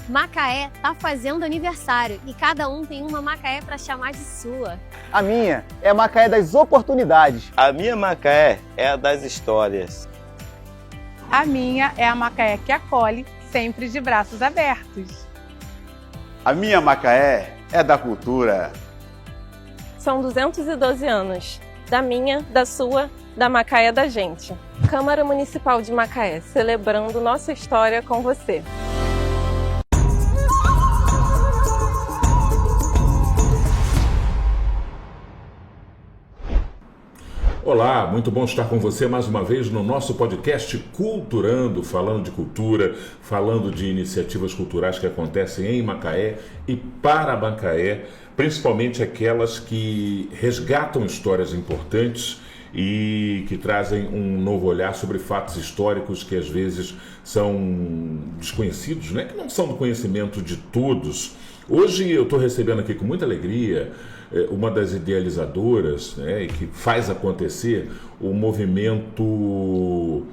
Macaé tá fazendo aniversário e cada um tem uma Macaé para chamar de sua. A minha é a Macaé das oportunidades. A minha Macaé é a das histórias. A minha é a Macaé que acolhe, sempre de braços abertos. A minha Macaé é da cultura. São 212 anos. Da minha, da sua, da Macaé da gente. Câmara Municipal de Macaé, celebrando nossa história com você. Olá, muito bom estar com você mais uma vez no nosso podcast Culturando, falando de cultura, falando de iniciativas culturais que acontecem em Macaé e para Macaé, principalmente aquelas que resgatam histórias importantes e que trazem um novo olhar sobre fatos históricos que às vezes são desconhecidos, né? Que não são do conhecimento de todos. Hoje eu estou recebendo aqui com muita alegria uma das idealizadoras, né, e que faz acontecer o movimento,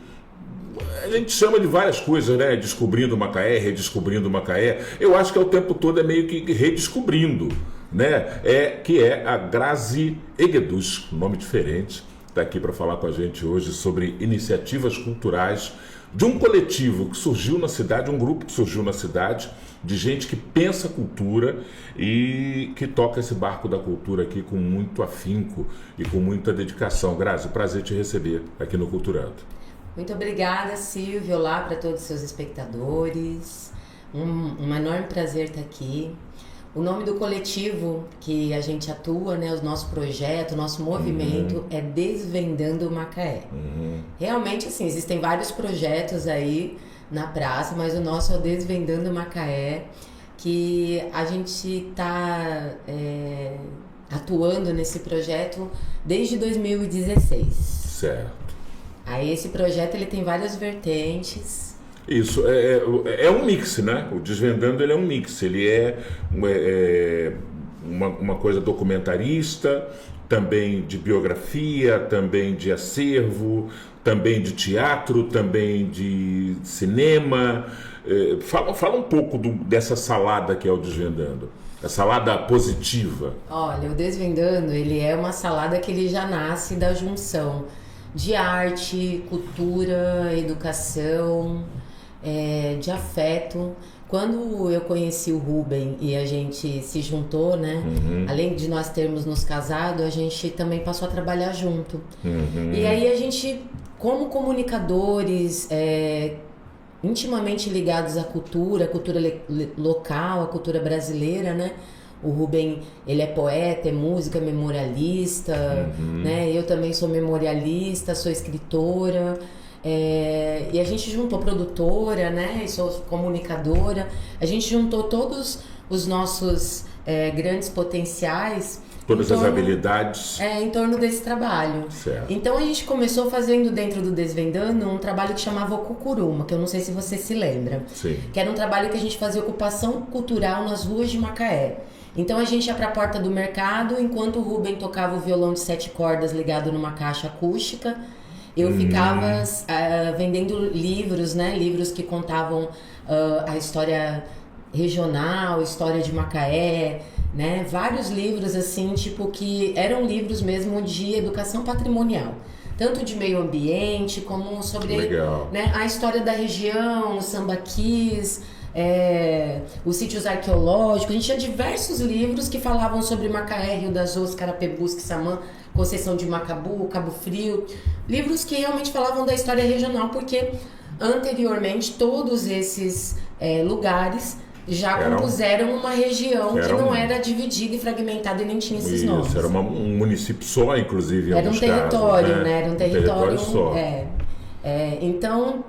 a gente chama de várias coisas, né? Descobrindo Macaé, redescobrindo Macaé. Eu acho que o tempo todo é meio que redescobrindo, né? Que é a Grazi Egedus, um nome diferente, está aqui para falar com a gente hoje sobre iniciativas culturais de um coletivo que surgiu na cidade, um grupo que surgiu na cidade, de gente que pensa cultura e que toca esse barco da cultura aqui com muito afinco e com muita dedicação. Grazi, prazer te receber aqui no Culturando. Muito obrigada, Silvio. Olá para todos os seus espectadores. Um enorme prazer estar aqui. O nome do coletivo que a gente atua, né, o nosso projeto, o nosso movimento é Desvendando Macaé. Realmente, assim, existem vários projetos aí na praça, mas o nosso é o Desvendando Macaé, que a gente está atuando nesse projeto desde 2016. Certo. Aí esse projeto ele tem várias vertentes. Isso, é um mix, né? O Desvendando ele é um mix, ele é uma coisa documentarista, também de biografia, também de acervo, também de teatro, também de cinema. Fala um pouco dessa salada que é o Desvendando, a salada positiva. Olha, o Desvendando ele é uma salada que ele já nasce da junção de arte, cultura, educação, de afeto. Quando eu conheci o Rubem e a gente se juntou, né? Além de nós termos nos casado, a gente também passou a trabalhar junto. E aí a gente, como comunicadores, intimamente ligados à cultura, local, à cultura brasileira, né? O Rubem, ele é poeta, é músico, é memorialista, né? Eu também sou memorialista, sou escritora. E a gente juntou produtora, né? E sou comunicadora. A gente juntou todos os nossos grandes potenciais. Todas as habilidades. Em torno desse trabalho. Certo. Então a gente começou fazendo dentro do Desvendando um trabalho que chamava Cucuruma, que eu não sei se você se lembra. Sim. Que era um trabalho que a gente fazia ocupação cultural nas ruas de Macaé. Então a gente ia para a porta do mercado, enquanto o Rubem tocava o violão de 7 cordas ligado numa caixa acústica. Eu ficava vendendo livros, né? Livros que contavam a história regional, história de Macaé, né? Vários livros assim, tipo, que eram livros mesmo de educação patrimonial. Tanto de meio ambiente, como sobre, né, a história da região, os sambaquis, os sítios arqueológicos. A gente tinha diversos livros que falavam sobre Macaé, Rio das Ostras, Carapebus, Quissamã, Conceição de Macabu, Cabo Frio. Livros que realmente falavam da história regional, porque anteriormente todos esses lugares já compuseram uma região que não era dividida e fragmentada e nem tinha esses nomes. Era um município só, inclusive. Era um território, casos, né? Era um território só. Então,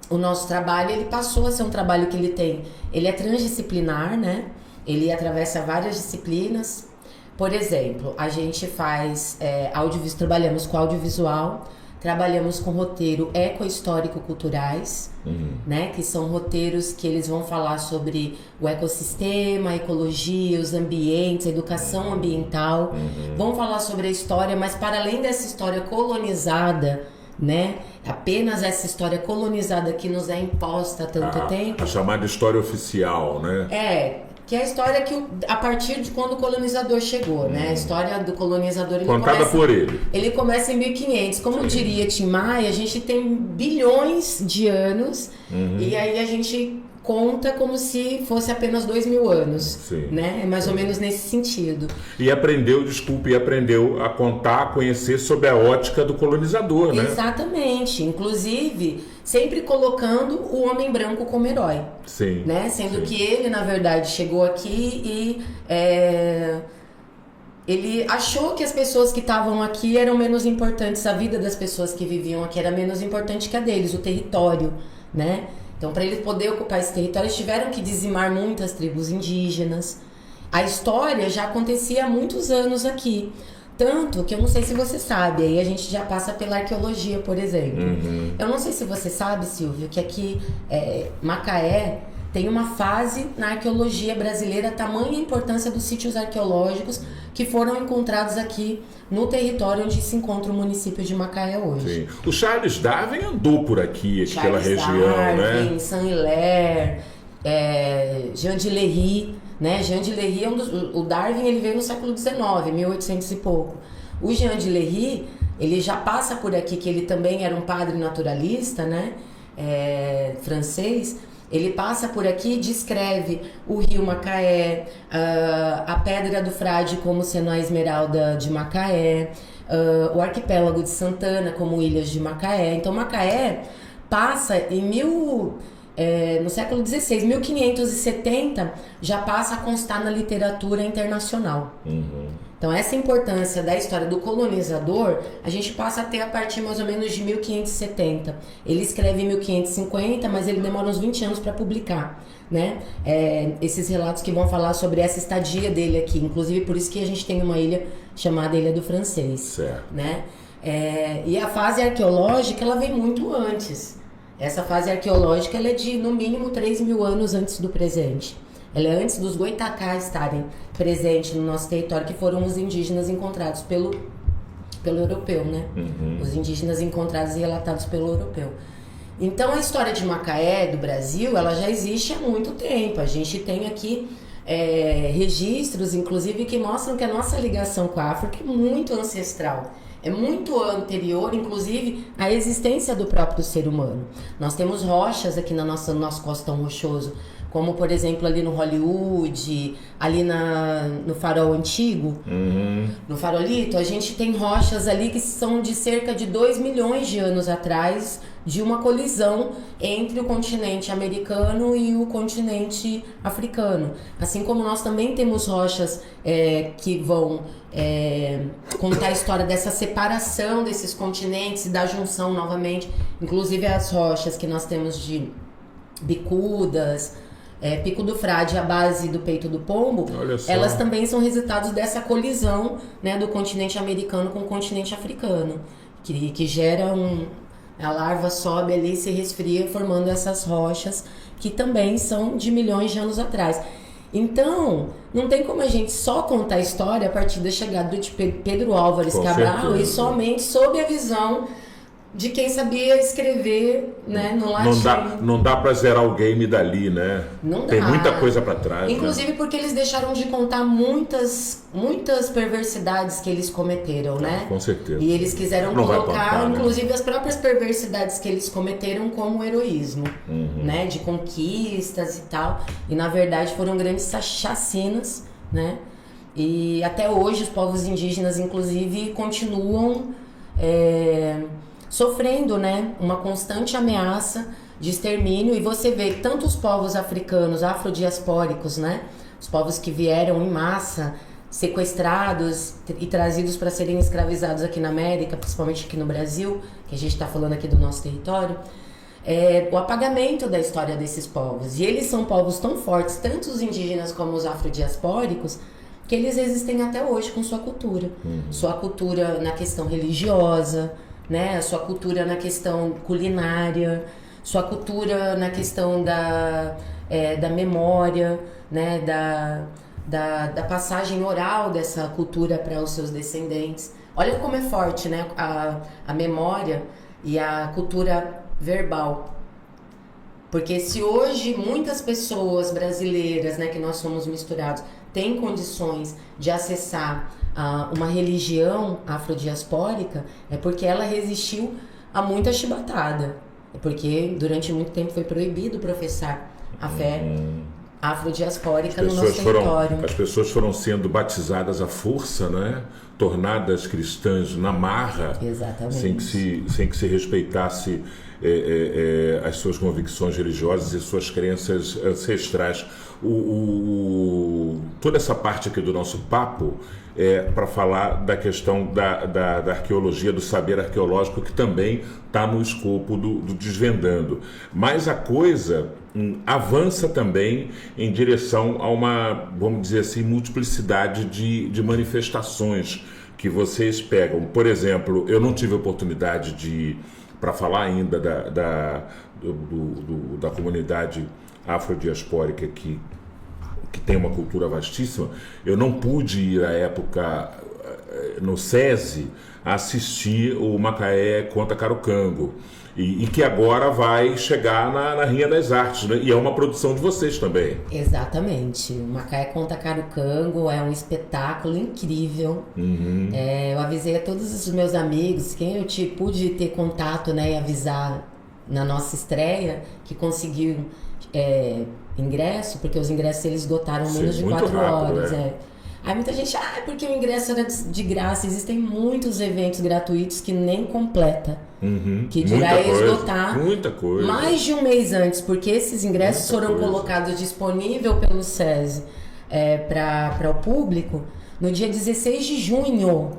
o nosso trabalho, ele passou a ser um trabalho que ele é transdisciplinar, né? Ele atravessa várias disciplinas. Por exemplo, a gente faz trabalhamos com audiovisual, trabalhamos com roteiro ecohistórico-culturais, né? Que são roteiros que eles vão falar sobre o ecossistema, a ecologia, os ambientes, a educação ambiental. Vão falar sobre a história, mas para além dessa história colonizada, né? Apenas essa história colonizada que nos é imposta há tanto tempo. A chamada história oficial, né? Que é a história que, a partir de quando o colonizador chegou, né? A história do colonizador... Contada por ele. Ele começa em 1500. Como diria Tim Maia, a gente tem bilhões de anos e aí a gente conta como se fosse apenas 2000 anos, né? É mais ou menos nesse sentido. E aprendeu a contar, a conhecer sobre a ótica do colonizador, né? Exatamente. Inclusive, sempre colocando o homem branco como herói. Sim. Né? Sendo que ele, na verdade, chegou aqui e ele achou que as pessoas que estavam aqui eram menos importantes, a vida das pessoas que viviam aqui era menos importante que a deles, o território, né? Então, para eles poderem ocupar esse território, eles tiveram que dizimar muitas tribos indígenas. A história já acontecia há muitos anos aqui. Tanto que eu não sei se você sabe, aí a gente já passa pela arqueologia, por exemplo. Eu não sei se você sabe, Silvio, que aqui Macaé tem uma fase na arqueologia brasileira, tamanha a importância dos sítios arqueológicos que foram encontrados aqui no território onde se encontra o município de Macaé hoje. Sim. O Charles Darwin andou por aqui, pela região, Darwin, né? Saint-Hilaire, Jean de Lery, né? Jean de Lery o Darwin ele veio no século XIX, 1800 e pouco. O Jean de Lery, ele já passa por aqui, que ele também era um padre naturalista, né? Francês. Ele passa por aqui e descreve o rio Macaé, a Pedra do Frade como sendo a esmeralda de Macaé, o arquipélago de Santana como ilhas de Macaé. Então Macaé passa no século XVI, 1570, já passa a constar na literatura internacional. Então essa importância da história do colonizador, a gente passa a ter a partir mais ou menos de 1570. Ele escreve em 1550, mas ele demora uns 20 anos para publicar, né? Esses relatos que vão falar sobre essa estadia dele aqui. Inclusive por isso que a gente tem uma ilha chamada Ilha do Francês. Certo. Né? E a fase arqueológica, ela vem muito antes. Essa fase arqueológica ela é de, no mínimo, 3.000 anos antes do presente. Ela é antes dos Goitacá estarem presentes no nosso território, que foram os indígenas encontrados pelo europeu, né? Os indígenas encontrados e relatados pelo europeu. Então, a história de Macaé, do Brasil, ela já existe há muito tempo. A gente tem aqui registros, inclusive, que mostram que a nossa ligação com a África é muito ancestral. É muito anterior, inclusive, à existência do próprio ser humano. Nós temos rochas aqui no nosso costão rochoso, como, por exemplo, ali no Hollywood, ali no farol antigo, no farolito, a gente tem rochas ali que são de cerca de 2 milhões de anos atrás, de uma colisão entre o continente americano e o continente africano. Assim como nós também temos rochas que vão contar a história dessa separação desses continentes e da junção novamente. Inclusive as rochas que nós temos de bicudas, Pico do Frade, a base do Peito do Pombo, elas também são resultados dessa colisão, né, do continente americano com o continente africano, que gera a larva sobe ali, se resfria, formando essas rochas que também são de milhões de anos atrás. Então, não tem como a gente só contar a história a partir da chegada de Pedro Álvares Cabral e somente sob a visão de quem sabia escrever, né, no latim. Não dá pra zerar o game dali, né? Não Tem dá. muita coisa pra trás. Inclusive, né? Porque eles deixaram de contar muitas perversidades que eles cometeram, né? Com certeza. E eles quiseram não colocar, contar, inclusive, né? As próprias perversidades que eles cometeram como heroísmo, né? De conquistas e tal. E, na verdade, foram grandes chacinas, né? E até hoje os povos indígenas, inclusive, continuam sofrendo, né, uma constante ameaça de extermínio. E você vê tanto os povos africanos, afrodiaspóricos, né, os povos que vieram em massa, sequestrados e trazidos para serem escravizados aqui na América, principalmente aqui no Brasil, que a gente está falando aqui do nosso território, o apagamento da história desses povos. E eles são povos tão fortes, tanto os indígenas como os afrodiaspóricos, que eles existem até hoje com sua cultura. Sua cultura na questão religiosa, né? A sua cultura na questão culinária, sua cultura na questão da memória, né? Da passagem oral dessa cultura para os seus descendentes. Olha como é forte, né? A memória e a cultura verbal. Porque se hoje muitas pessoas brasileiras, né, que nós somos misturados, têm condições de acessar uma religião afrodiaspórica, é porque ela resistiu a muita chibatada. É porque durante muito tempo foi proibido professar a fé afrodiaspórica no nosso território. As pessoas foram sendo batizadas à força, né? Tornadas cristãs na marra. Exatamente. Sem que se respeitasse as suas convicções religiosas e suas crenças ancestrais. Toda essa parte aqui do nosso papo é para falar da questão da arqueologia, do saber arqueológico, que também está no escopo do Desvendando. Mas a coisa avança também em direção a uma, vamos dizer assim, multiplicidade de manifestações que vocês pegam. Por exemplo, eu não tive a oportunidade para falar ainda da comunidade afrodiaspórica que tem uma cultura vastíssima. Eu não pude ir à época no SESI assistir o Macaé Conta Carucango, e que agora vai chegar na Rinha das Artes, né? E é uma produção de vocês também. Exatamente. O Macaé Conta Carucango é um espetáculo incrível. Eu avisei a todos os meus amigos, quem eu pude ter contato, né, e avisar na nossa estreia, que conseguiu ingresso, porque os ingressos eles esgotaram menos de 4 horas. Aí muita gente, porque o ingresso era de graça. Existem muitos eventos gratuitos que nem completa. Que dirá esgotar muita coisa. Mais de um mês antes, porque esses ingressos foram colocados disponível pelo SESI para o público no dia 16 de junho.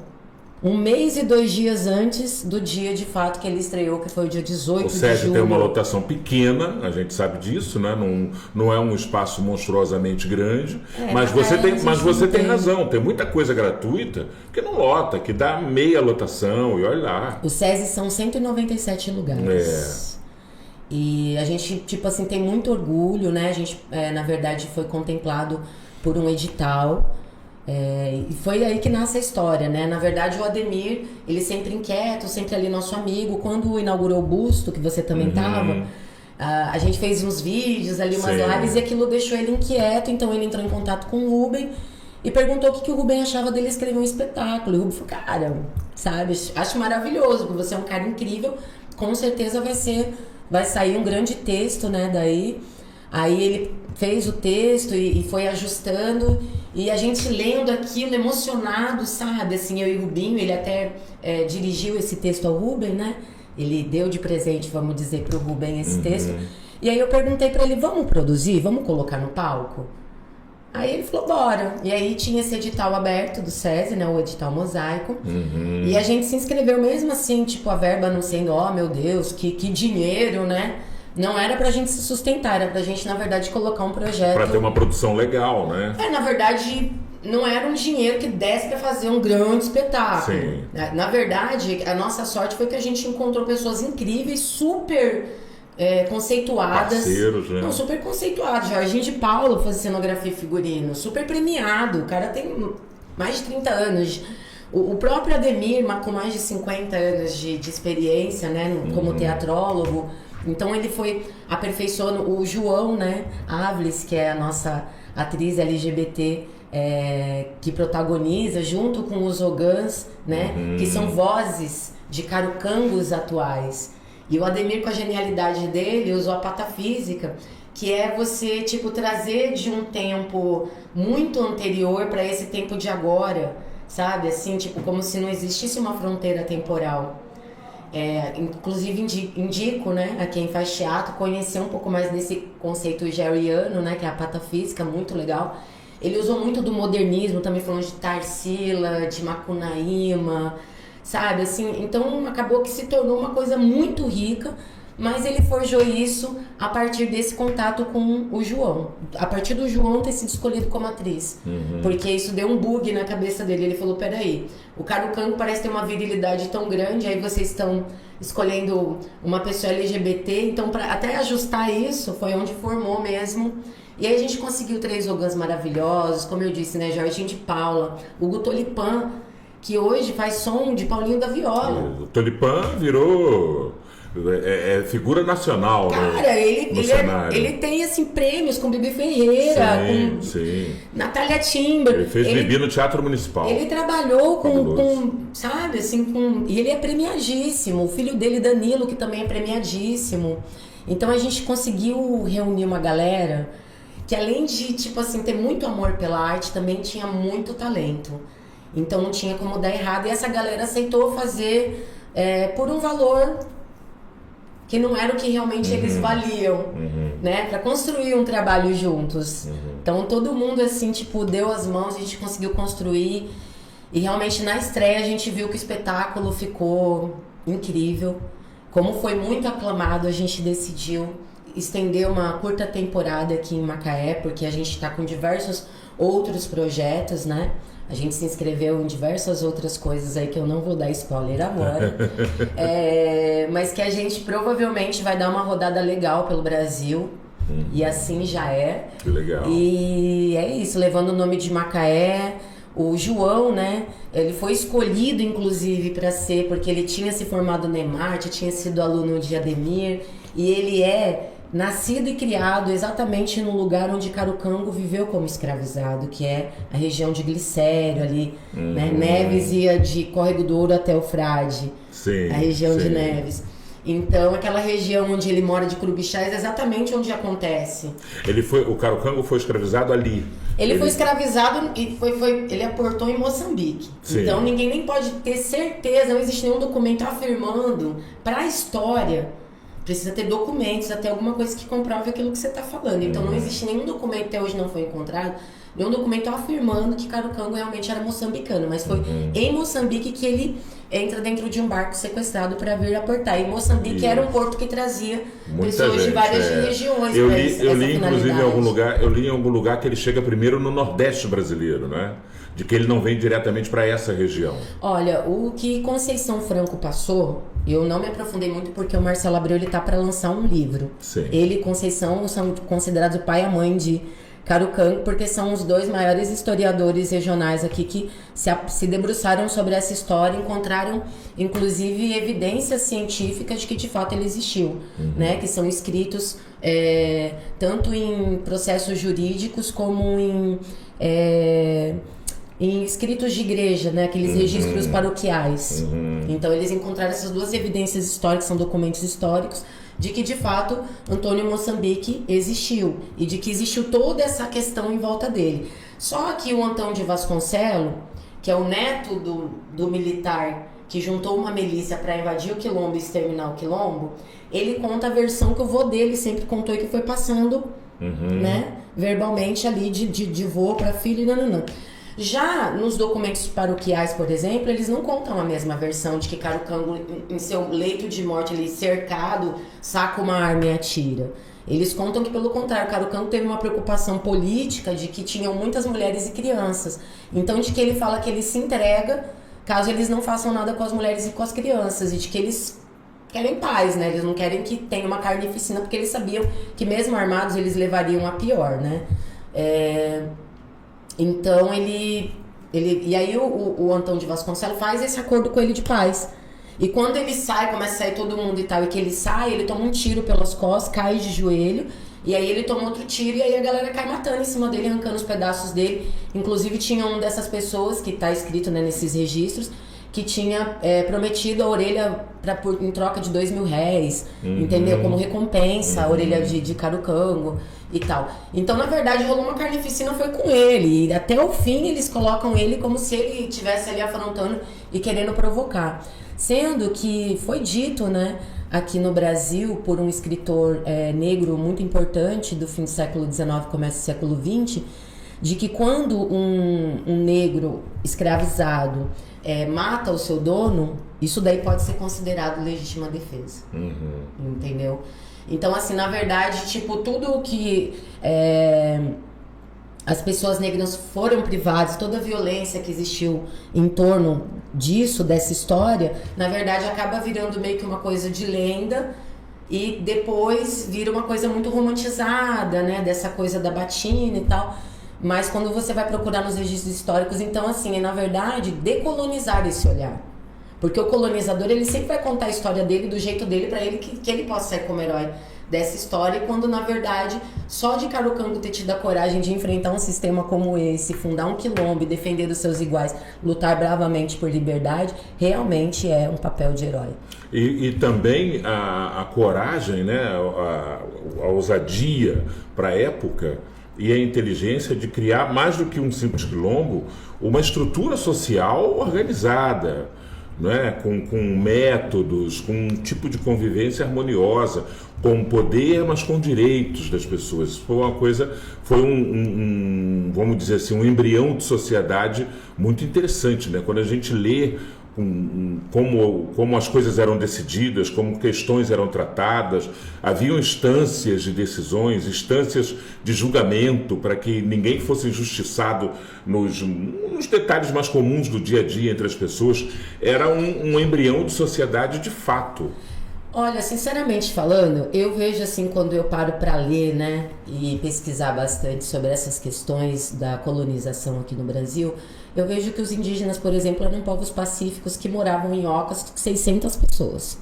1 mês e 2 dias antes do dia de fato que ele estreou, que foi o dia 18 de julho. O SESI tem uma lotação pequena, a gente sabe disso, né? Não é um espaço monstruosamente grande, mas você tem razão, tem muita coisa gratuita que não lota, que dá meia lotação, e olha lá. O SESI são 197 lugares. E a gente, tem muito orgulho, né? A gente, na verdade, foi contemplado por um edital. E foi aí que nasce a história, né? Na verdade, o Ademir, ele sempre inquieto, sempre ali nosso amigo. Quando inaugurou o busto, que você também estava, a gente fez uns vídeos ali, umas lives, e aquilo deixou ele inquieto. Então ele entrou em contato com o Rubem e perguntou o que o Rubem achava dele escrever um espetáculo. E o Rubem falou, cara, sabe, acho maravilhoso, porque você é um cara incrível, com certeza vai sair um grande texto, né, daí. Aí ele fez o texto e foi ajustando, e a gente lendo aquilo, emocionado, sabe? Assim, eu e o Rubinho, ele até dirigiu esse texto ao Rubem, né? Ele deu de presente, vamos dizer, pro Rubem esse texto. E aí eu perguntei pra ele, vamos produzir? Vamos colocar no palco? Aí ele falou, bora. E aí tinha esse edital aberto do SESI, né? O edital Mosaico. E a gente se inscreveu mesmo assim, a verba não sendo, meu Deus, que dinheiro, né? Não era pra gente se sustentar, era pra gente, na verdade, colocar um projeto... Pra ter uma produção legal, né? Na verdade, não era um dinheiro que desse pra fazer um grande espetáculo. Sim. Na verdade, a nossa sorte foi que a gente encontrou pessoas incríveis, super conceituadas. Parceiros, né? Não, super conceituados. Jorginho de Paulo fazia cenografia e figurino, super premiado. O cara tem mais de 30 anos. O próprio Ademir, com mais de 50 anos de experiência, né, como teatrólogo. Então ele foi aperfeiçoando. O João, né, Avles, que é a nossa atriz LGBT, que protagoniza junto com os Ogãs, né, que são vozes de carucangos atuais. E o Ademir, com a genialidade dele, usou a patafísica, que é você trazer de um tempo muito anterior para esse tempo de agora, sabe, assim, como se não existisse uma fronteira temporal. Inclusive indico, né, a quem faz teatro conhecer um pouco mais desse conceito geriano, né, que é a patafísica, muito legal. Ele usou muito do modernismo, também falando de Tarsila, de Macunaíma, sabe, assim, então acabou que se tornou uma coisa muito rica, mas ele forjou isso a partir desse contato com o João, a partir do João ter sido escolhido como atriz, porque isso deu um bug na cabeça dele. Ele falou, peraí, o carucango parece ter uma virilidade tão grande, aí vocês estão escolhendo uma pessoa LGBT, então para até ajustar isso, foi onde formou mesmo. E aí a gente conseguiu 3 Ogãs maravilhosos, como eu disse, né, Jorginho de Paula, Hugo Tolipan, que hoje faz som de Paulinho da Viola. O Tolipan virou É figura nacional, Cara, no cenário. ele tem, assim, prêmios com Bibi Ferreira, com Sim. Natália Timber. Ele fez Bibi no Teatro Municipal. Ele trabalhou sabe, assim, e ele é premiadíssimo. O filho dele, Danilo, que também é premiadíssimo. Então a gente conseguiu reunir uma galera que, além de, tipo assim, ter muito amor pela arte, também tinha muito talento. Então não tinha como dar errado. E essa galera aceitou fazer por um valor que não era o que realmente eles valiam, né? Pra construir um trabalho juntos. Então todo mundo, assim, tipo, deu as mãos, a gente conseguiu construir. E realmente na estreia a gente viu que o espetáculo ficou incrível. Como foi muito aclamado, a gente decidiu estender uma curta temporada aqui em Macaé, porque a gente está com diversos outros projetos, né? A gente se inscreveu em diversas outras coisas aí que eu não vou dar spoiler agora. Mas que a gente provavelmente vai dar uma rodada legal pelo Brasil. E assim já é. Que legal. E é isso, levando o nome de Macaé. O João, né, ele foi escolhido, inclusive, para ser, porque ele tinha se formado na EMART, tinha sido aluno de Ademir, e ele é nascido e criado exatamente no lugar onde Carucango viveu como escravizado, que é a região de Glicério, ali, né, Neves ia de Córrego do Ouro até o Frade, a região de Neves. Então, aquela região onde ele mora de Curubichás é exatamente onde acontece. O Carucango foi escravizado ali. Ele foi escravizado e ele aportou em Moçambique. Sim. Então, ninguém nem pode ter certeza, não existe nenhum documento afirmando. Para a história, precisa ter documentos, até alguma coisa que comprove aquilo que você está falando. Então, não existe nenhum documento, até hoje não foi encontrado, nenhum documento afirmando que Carucango realmente era moçambicano. Mas foi em Moçambique que ele entra dentro de um barco sequestrado para vir aportar. E Moçambique era um porto que trazia pessoas de várias regiões. Eu li inclusive em algum lugar que ele chega primeiro no Nordeste brasileiro, né? De que ele não vem diretamente para essa região. Olha, o que Conceição Franco passou, eu não me aprofundei muito porque o Marcelo Abreu ele tá para lançar um livro. Sim. Ele e Conceição são considerados o pai e a mãe de Carucango, porque são os dois maiores historiadores regionais aqui que se debruçaram sobre essa história, encontraram inclusive evidências científicas de que de fato ele existiu, né? Que são escritos tanto em processos jurídicos como em escritos de igreja, né? Aqueles registros paroquiais. Então eles encontraram essas duas evidências históricas, são documentos históricos, de que de fato Antônio Moçambique existiu e de que existiu toda essa questão em volta dele. Só que o Antão de Vasconcelos, que é o neto do militar que juntou uma milícia para invadir o quilombo e exterminar o quilombo, ele conta a versão que o vô dele sempre contou e que foi passando, né, verbalmente ali de vô para filho e nananã. Já nos documentos paroquiais, por exemplo, eles não contam a mesma versão de que Carucango, em seu leito de morte, ele cercado, saca uma arma e atira. Eles contam que, pelo contrário, Carucango teve uma preocupação política de que tinham muitas mulheres e crianças. Então, de que ele fala que ele se entrega caso eles não façam nada com as mulheres e com as crianças. E de que eles querem paz, né? Eles não querem que tenha uma carnificina, porque eles sabiam que mesmo armados eles levariam a pior, né? Então e aí o Antão de Vasconcelos faz esse acordo com ele de paz. E quando ele sai, começa a sair todo mundo e tal, e que ele sai, ele toma um tiro pelas costas, cai de joelho, e aí ele toma outro tiro, e aí a galera cai matando em cima dele, arrancando os pedaços dele. Inclusive tinha uma dessas pessoas, que tá escrito, né, nesses registros, que tinha prometido a orelha em troca de R$2.000, entendeu? Como recompensa, a orelha de Carucango e tal. Então, na verdade, rolou uma carnificina, foi com ele. E até o fim, eles colocam ele como se ele estivesse ali afrontando e querendo provocar. Sendo que foi dito, né, aqui no Brasil, por um escritor negro muito importante do fim do século XIX, começo do século XX, de que quando um negro escravizado mata o seu dono, isso daí pode ser considerado legítima defesa. Entendeu? Então, assim, na verdade, tipo, tudo que as pessoas negras foram privadas, toda a violência que existiu em torno disso, dessa história, na verdade acaba virando meio que uma coisa de lenda e depois vira uma coisa muito romantizada, né? Dessa coisa da batina e tal. Mas quando você vai procurar nos registros históricos, então, assim, é na verdade decolonizar esse olhar. Porque o colonizador, ele sempre vai contar a história dele do jeito dele para ele que ele possa sair como herói dessa história, quando na verdade só de Carucango ter tido a coragem de enfrentar um sistema como esse, fundar um quilombo, defender os seus iguais, lutar bravamente por liberdade, realmente é um papel de herói. E também a coragem, né, a ousadia para a época e a inteligência de criar, mais do que um simples quilombo, uma estrutura social organizada, né, com métodos, com um tipo de convivência harmoniosa, com poder, mas com direitos das pessoas. Isso foi uma coisa, foi vamos dizer assim, um embrião de sociedade muito interessante, né? Quando a gente lê como as coisas eram decididas, como questões eram tratadas, haviam instâncias de decisões, instâncias de julgamento para que ninguém fosse injustiçado nos detalhes mais comuns do dia a dia entre as pessoas. Era um embrião de sociedade de fato. Olha, sinceramente falando, eu vejo assim, quando eu paro para ler, né, e pesquisar bastante sobre essas questões da colonização aqui no Brasil, eu vejo que os indígenas, por exemplo, eram povos pacíficos que moravam em ocas com 600 pessoas.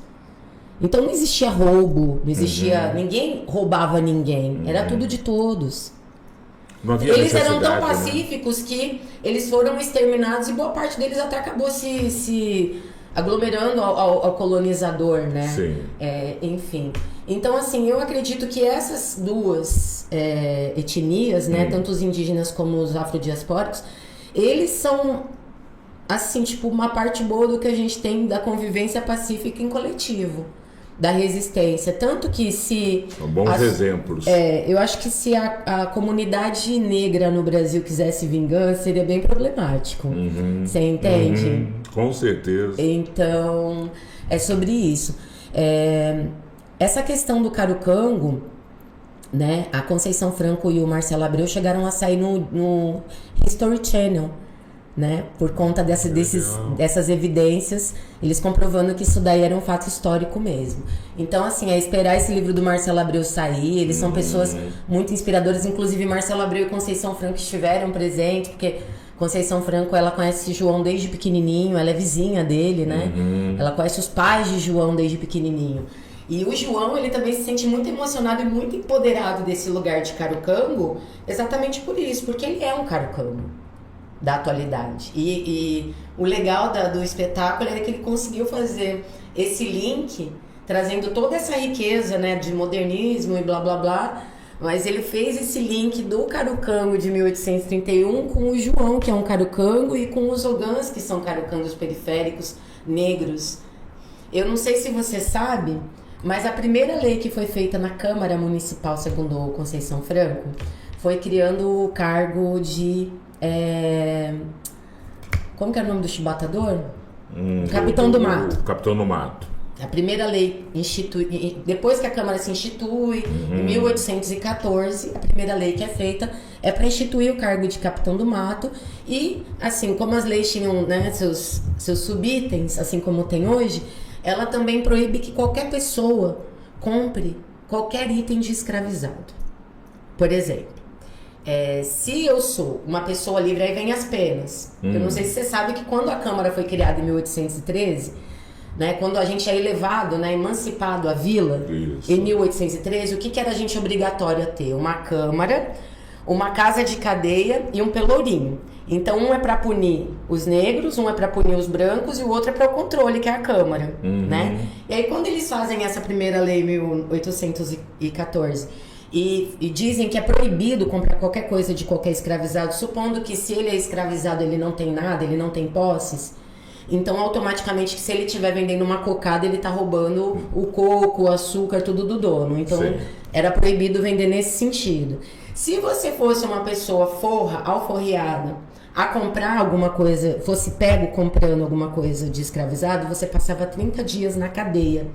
Então não existia roubo, não existia... Ninguém roubava ninguém, era tudo de todos. Não havia eles eram tão necessidade, pacíficos, né, que eles foram exterminados e boa parte deles até acabou se aglomerando ao colonizador, né? Sim. Enfim. Então, assim, eu acredito que essas duas etnias, né, tanto os indígenas como os afrodiaspóricos, eles são, assim, tipo, uma parte boa do que a gente tem da convivência pacífica em coletivo, da resistência. Tanto que se... Bons exemplos. Eu acho que se a comunidade negra no Brasil quisesse vingança, seria bem problemático. Você entende? Com certeza. Então, é sobre isso. Essa questão do Carucango, né? A Conceição Franco e o Marcelo Abreu chegaram a sair no History Channel, né? Por conta dessas evidências, eles comprovando que isso daí era um fato histórico mesmo. Então, assim, é esperar esse livro do Marcelo Abreu sair. Eles são pessoas muito inspiradoras. Inclusive, Marcelo Abreu e Conceição Franco estiveram presentes, porque Conceição Franco, ela conhece João desde pequenininho, ela é vizinha dele, né? Ela conhece os pais de João desde pequenininho. E o João, ele também se sente muito emocionado e muito empoderado desse lugar de Carucango, exatamente por isso, porque ele é um Carucango da atualidade. E o legal do espetáculo é que ele conseguiu fazer esse link, trazendo toda essa riqueza, né, de modernismo e blá blá blá, mas ele fez esse link do Carucango de 1831 com o João, que é um Carucango, e com os Ogãs, que são Carucangos periféricos, negros. Eu não sei se você sabe, mas a primeira lei que foi feita na Câmara Municipal, segundo Conceição Franco, foi criando o cargo de... como que é o nome do chibatador? Capitão do Mato. Capitão do Mato. A primeira lei depois que a Câmara se institui, em 1814, a primeira lei que é feita é para instituir o cargo de Capitão do Mato. E, assim, como as leis tinham, né, seus subitens, assim como tem hoje, ela também proíbe que qualquer pessoa compre qualquer item de escravizado. Por exemplo, se eu sou uma pessoa livre, aí vem as penas. Eu não sei se você sabe que quando a Câmara foi criada em 1813... né, quando a gente é elevado, né, emancipado à vila, em 1813, o que era a gente obrigatório a ter? Uma câmara, uma casa de cadeia e um pelourinho. Então, um é para punir os negros, um é para punir os brancos e o outro é para o controle, que é a Câmara. Né? E aí, quando eles fazem essa primeira lei, 1814, e dizem que é proibido comprar qualquer coisa de qualquer escravizado, supondo que se ele é escravizado, ele não tem nada, ele não tem posses, então automaticamente, se ele estiver vendendo uma cocada, ele está roubando o coco, o açúcar, tudo do dono. Então, era proibido vender nesse sentido. Se você fosse uma pessoa alforriada, a comprar alguma coisa, fosse pego comprando alguma coisa de escravizado, você passava 30 dias na cadeia.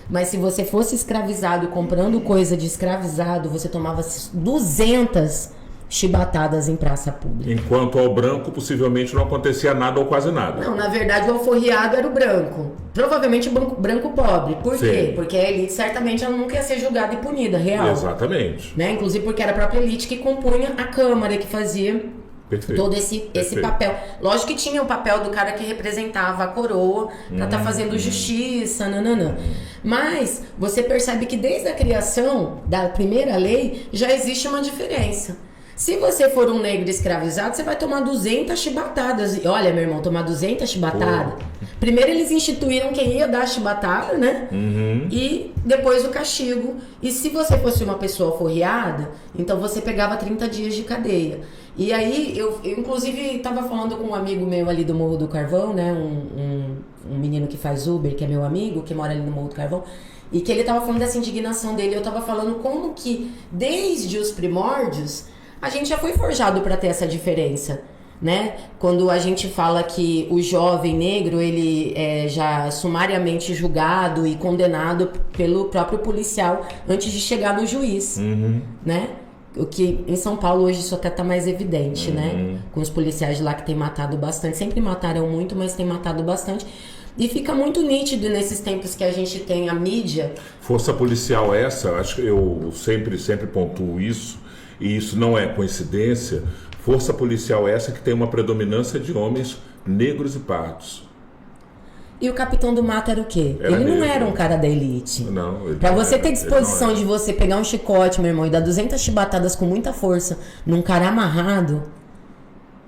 Mas se você fosse escravizado comprando coisa de escravizado, você tomava 200 chibatadas em praça pública. Enquanto ao branco, possivelmente não acontecia nada ou quase nada. Não, na verdade, o alforriado era o branco. Provavelmente o branco pobre. Por quê? Porque a elite certamente ela nunca ia ser julgada e punida, real. Exatamente. Né? Inclusive porque era a própria elite que compunha a Câmara, que fazia Perfeito. Todo esse papel. Lógico que tinha o papel do cara que representava a coroa pra estar fazendo justiça, nananã. Mas você percebe que desde a criação da primeira lei já existe uma diferença. Se você for um negro escravizado, você vai tomar 200 chibatadas. E olha, meu irmão, tomar 200 chibatadas. Primeiro eles instituíram quem ia dar a chibatada, né? E depois o castigo. E se você fosse uma pessoa forreada, então você pegava 30 dias de cadeia. E aí, eu inclusive estava falando com um amigo meu ali do Morro do Carvão, né? Um menino que faz Uber, que é meu amigo, que mora ali no Morro do Carvão. E que ele estava falando dessa indignação dele. Eu estava falando como que, desde os primórdios, a gente já foi forjado para ter essa diferença, né? Quando a gente fala que o jovem negro, ele é já sumariamente julgado e condenado pelo próprio policial antes de chegar no juiz, né? O que em São Paulo hoje isso até tá mais evidente, né? Com os policiais de lá que tem matado bastante. Sempre mataram muito, mas tem matado bastante. E fica muito nítido nesses tempos que a gente tem a mídia. Força policial essa, acho que eu sempre pontuo isso, e isso não é coincidência. Força policial essa que tem uma predominância de homens negros e pardos. E o Capitão do Mato era o quê? Ele não era um cara da elite. Não. Pra você ter disposição de você pegar um chicote, meu irmão, e dar 200 chibatadas com muita força num cara amarrado...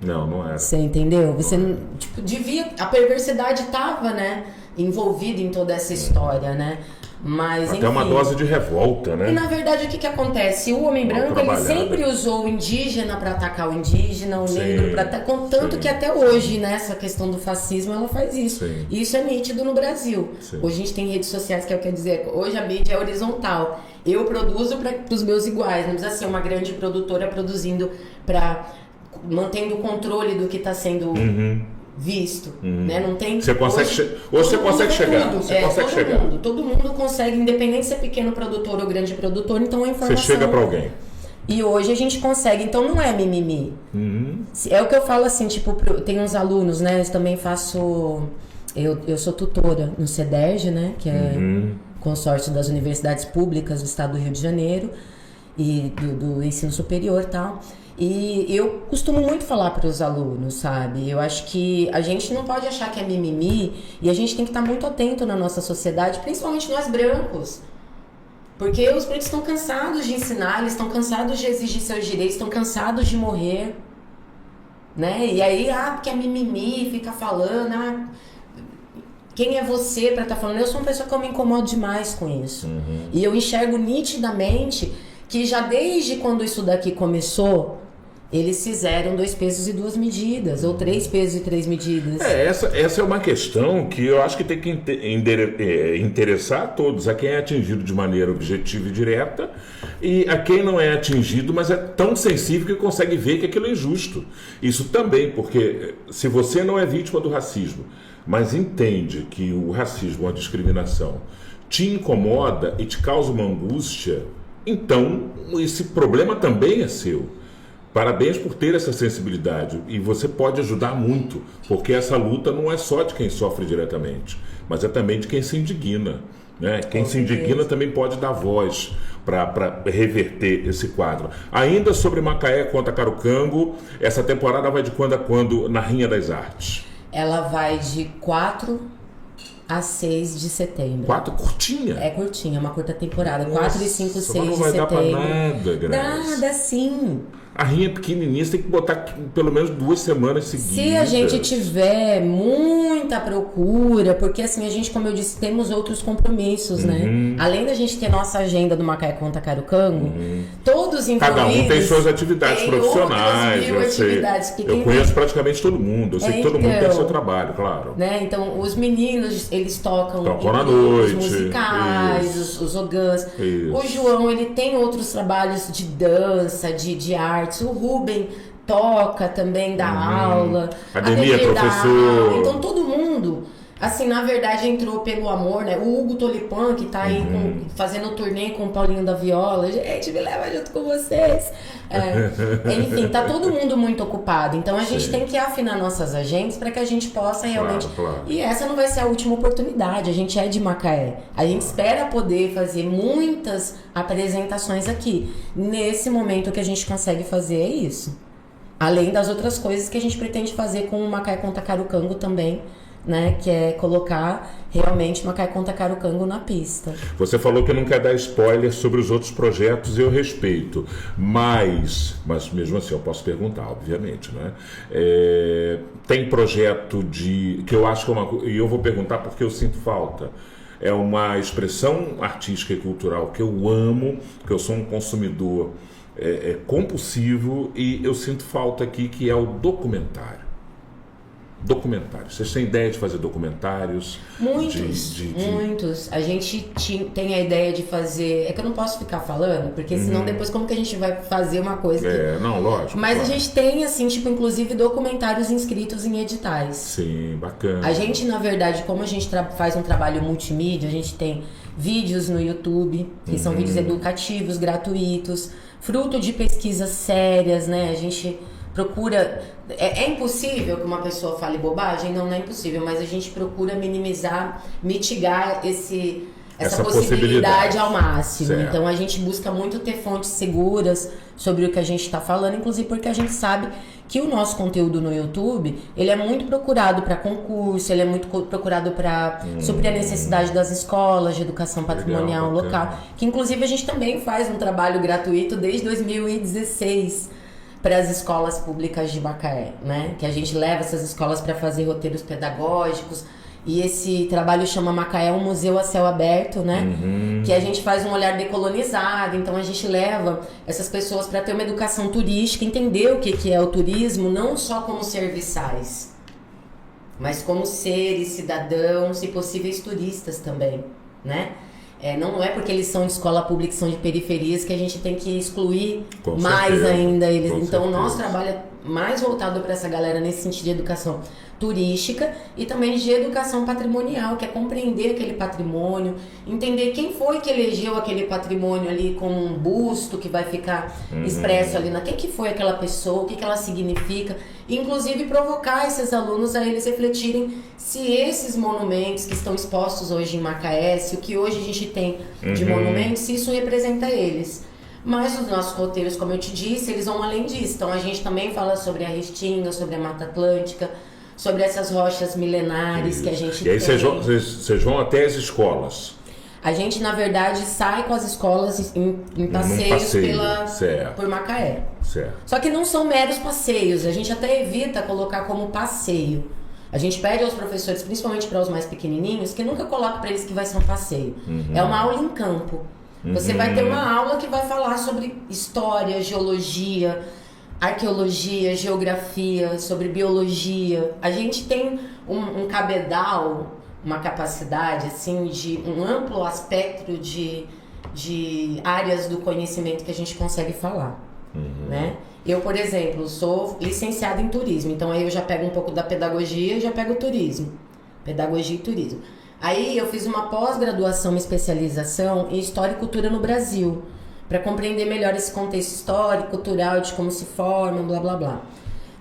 Não era. Você entendeu? Você tipo, devia... A perversidade tava, né? Envolvida em toda essa história, né? Mas, até enfim, uma dose de revolta, né? E na verdade o que acontece? O homem branco, ele sempre usou o indígena para atacar o indígena, o negro para atacar, contanto que até hoje, né, essa questão do fascismo, ela faz isso. E isso é nítido no Brasil. Hoje a gente tem redes sociais, que é o que quer dizer, hoje a mídia é horizontal. Eu produzo para os meus iguais, não precisa ser uma grande produtora produzindo mantendo o controle do que está sendo visto, né? Não tem. Você consegue hoje você consegue chegar. Todo mundo consegue, independente se é pequeno produtor ou grande produtor, então a informação. Você chega para alguém. E hoje a gente consegue, então não é mimimi. É o que eu falo assim, tipo, tem uns alunos, né? Eu também faço. Eu sou tutora no CEDERJ, né? Que é consórcio das universidades públicas do estado do Rio de Janeiro e do ensino superior e tal. E eu costumo muito falar para os alunos, sabe? Eu acho que a gente não pode achar que é mimimi e a gente tem que estar muito atento na nossa sociedade, principalmente nós brancos. Porque os brancos estão cansados de ensinar, eles estão cansados de exigir seus direitos, estão cansados de morrer, né? E aí, porque é mimimi, fica falando, quem é você para estar falando? Eu sou uma pessoa que eu me incomodo demais com isso. E eu enxergo nitidamente que já desde quando isso daqui começou, eles fizeram 2 pesos e 2 medidas, ou 3 pesos e 3 medidas. Essa é uma questão que eu acho que tem que interessar a todos, a quem é atingido de maneira objetiva e direta, e a quem não é atingido, mas é tão sensível que consegue ver que aquilo é injusto. Isso também, porque se você não é vítima do racismo, mas entende que o racismo, a discriminação, te incomoda e te causa uma angústia, então esse problema também é seu. Parabéns por ter essa sensibilidade e você pode ajudar muito, porque essa luta não é só de quem sofre diretamente, mas é também de quem se indigna, né? Quem se indigna também pode dar voz para reverter esse quadro. Ainda sobre Macaé contra Carucango, essa temporada vai de quando a quando na Rinha das Artes? Ela vai de 4 a 6 de setembro. 4? Curtinha? É curtinha, uma curta temporada. 4 e 5, 6 de setembro. Não vai dar pra nada, Graça. Dá sim. A rinha é pequenininha, você tem que botar pelo menos 2 semanas seguidas. Se a gente tiver muita procura, porque assim, a gente, como eu disse, temos outros compromissos, né? Além da gente ter nossa agenda do Macaé contra Carucango, todos envolvidos... Cada um tem suas atividades profissionais. Eu conheço praticamente todo mundo. Eu sei que todo mundo tem seu trabalho, claro. Né? Então, os meninos, eles tocam na noite, os musicais, os ogãs. O João, ele tem outros trabalhos de dança, de arte. O Rubem toca também, dá aula. Ademir é professor. Então todo mundo, assim, na verdade entrou pelo amor, né? O Hugo Tolipan, que tá aí fazendo turnê com o Paulinho da Viola. Gente, me leva junto com vocês. Enfim, tá todo mundo muito ocupado. Então a gente tem que afinar nossas agendas para que a gente possa realmente... Claro. E essa não vai ser a última oportunidade. A gente é de Macaé. A gente espera poder fazer muitas apresentações aqui. Nesse momento, o que a gente consegue fazer é isso. Além das outras coisas que a gente pretende fazer com o Macaé Conta Carucango também, né? Que é colocar realmente Macaé Conta Carucango na pista. Você falou que não quer dar spoiler sobre os outros projetos e eu respeito, mas mesmo assim eu posso perguntar, obviamente, né? Tem projeto que eu acho que é e eu vou perguntar porque eu sinto falta. É uma expressão artística e cultural que eu amo, que eu sou um consumidor compulsivo e eu sinto falta aqui, que é o documentário. Vocês têm ideia de fazer documentários? Muitos. A gente tem a ideia de fazer... É que eu não posso ficar falando, porque senão depois como que a gente vai fazer uma coisa que... Não, lógico. Mas claro. A gente tem, assim, tipo, inclusive documentários inscritos em editais. Sim, bacana. A gente, na verdade, como a gente faz um trabalho multimídia, a gente tem vídeos no YouTube, que são vídeos educativos, gratuitos, fruto de pesquisas sérias, né? A gente procura... É impossível que uma pessoa fale bobagem? Não é impossível, mas a gente procura mitigar essa possibilidade ao máximo. Certo. Então a gente busca muito ter fontes seguras sobre o que a gente está falando, inclusive porque a gente sabe que o nosso conteúdo no YouTube, ele é muito procurado para concurso, ele é muito procurado para suprir a necessidade das escolas de educação patrimonial local, que inclusive a gente também faz um trabalho gratuito desde 2016 para as escolas públicas de Macaé, né? Que a gente leva essas escolas para fazer roteiros pedagógicos. E esse trabalho chama Macaé um museu a céu aberto, né? Que a gente faz um olhar decolonizado. Então a gente leva essas pessoas para ter uma educação turística, entender o que é o turismo, não só como serviçais, mas como seres, cidadãos e possíveis turistas também, né? Não é porque eles são de escola pública, são de periferias, que a gente tem que excluir mais ainda eles. Então o nosso trabalho é mais voltado para essa galera nesse sentido de educação turística e também de educação patrimonial, que é compreender aquele patrimônio, entender quem foi que elegeu aquele patrimônio ali como um busto que vai ficar expresso ali, quem que foi aquela pessoa, o que ela significa, inclusive provocar esses alunos a eles refletirem se esses monumentos que estão expostos hoje em Macaé, se o que hoje a gente tem de monumentos, se isso representa eles. Mas os nossos roteiros, como eu te disse, eles vão além disso. Então a gente também fala sobre a Restinga, sobre a Mata Atlântica, sobre essas rochas milenares que a gente tem. E aí vocês vão até as escolas? A gente, na verdade, sai com as escolas em passeios por Macaé. Certo. Só que não são meros passeios, a gente até evita colocar como passeio. A gente pede aos professores, principalmente para os mais pequenininhos, que nunca coloque para eles que vai ser um passeio. É uma aula em campo. Você vai ter uma aula que vai falar sobre história, geologia, arqueologia, geografia, sobre biologia. A gente tem um cabedal, uma capacidade assim, de um amplo aspecto de áreas do conhecimento que a gente consegue falar, né? Eu, por exemplo, sou licenciada em turismo, então aí eu já pego um pouco da pedagogia e já pego o turismo. Pedagogia e turismo. Aí eu fiz uma pós-graduação, uma especialização em História e Cultura no Brasil, para compreender melhor esse contexto histórico, cultural, de como se formam, blá, blá, blá.